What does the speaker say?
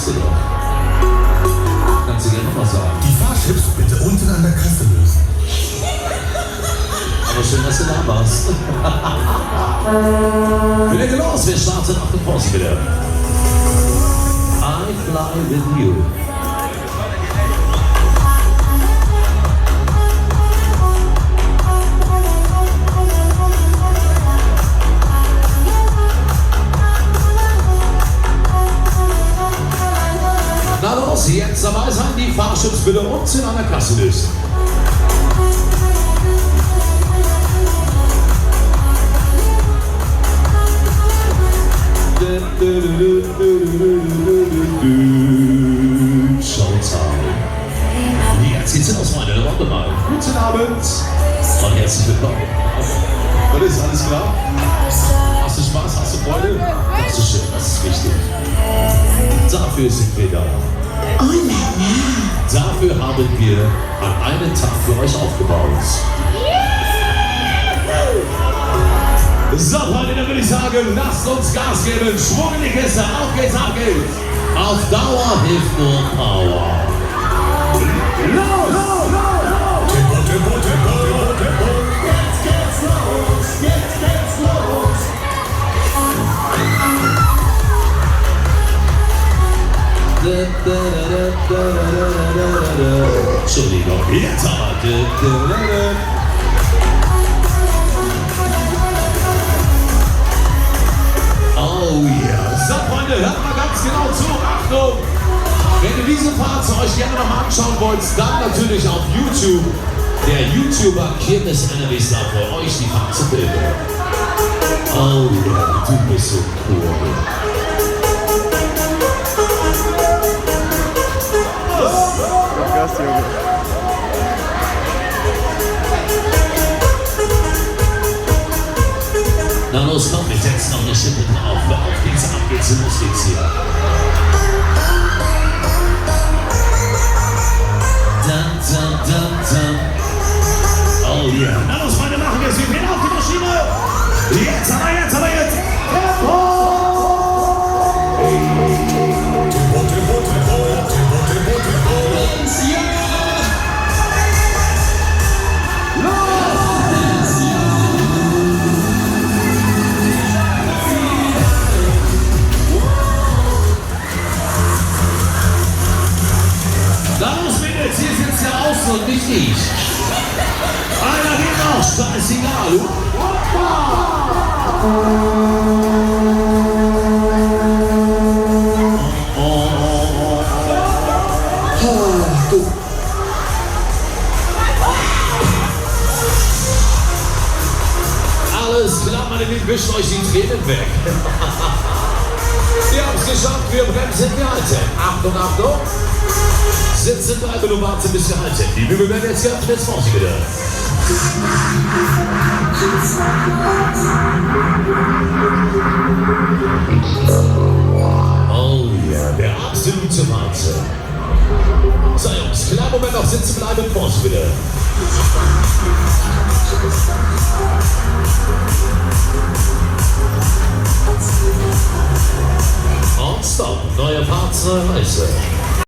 du doch. Kannst du dir noch was sagen? Die Fahrchips bitte unten an der Kasse lösen. Aber schön, dass du da warst. Wir legen los, wir starten auf den Pause wieder. I fly with you. Na los, jetzt dabei sein, die Fahrchips bitte unten an der Kasse lösen. Showtime. Jetzt geht's los, Freunde, eine Runde mal. Guten Abend und herzlich willkommen. Und ist alles klar? Hast du Spaß, hast du Freude? Das ist schön, das ist wichtig. Dafür sind wir da. Oh la la. Dafür haben wir an einem Tag für euch aufgebaut. So, Freunde, dann würde ich sagen, lasst uns Gas geben. Schwung in die Kiste, auf geht's, auf geht's. Auf Dauer hilft nur Power. Tempo, Tempo, Tempo, Tempo. Jetzt geht's los, jetzt geht's los. Entschuldigung, jetzt aber. Oh yeah. So, Freunde, hört mal ganz genau zu. Achtung! Wenn ihr diese Parts euch gerne nochmal anschauen wollt, dann natürlich auf YouTube. Der YouTuber Kirmes ist da für euch die Fahrt zu bilden. Oh yeah, du bist so cool. Gas, Junge. Na los, komm, wir setzen noch eine Schippe drauf. Auf geht's, ab geht's, los geht's hier. Dun, dun, dun, dun. Oh yeah. Na los, Freunde, machen wir es. Wir gehen auf die Maschine. Jetzt, aber jetzt, aber jetzt. Tempo! Tempo, Tempo, Tempo, Tempo, Tempo, Tempo. Hier sitzt der Außen und nicht ich. Einer geht noch, scheißegal. Alles klar, meine Lieben, wischt euch die Tränen weg. Wir haben es geschafft, wir bremsen, wir halten. Achtung, Achtung. Sitzen bleiben und warten, bis wir halten. Die Bügel werden jetzt geöffnet, jetzt braucht ihr wieder. Oh ja, der absolute Wahnsinn. So Jungs, klar, Moment noch sitzen bleiben, Pause bitte. Und stopp, neue Parts, neue Reise.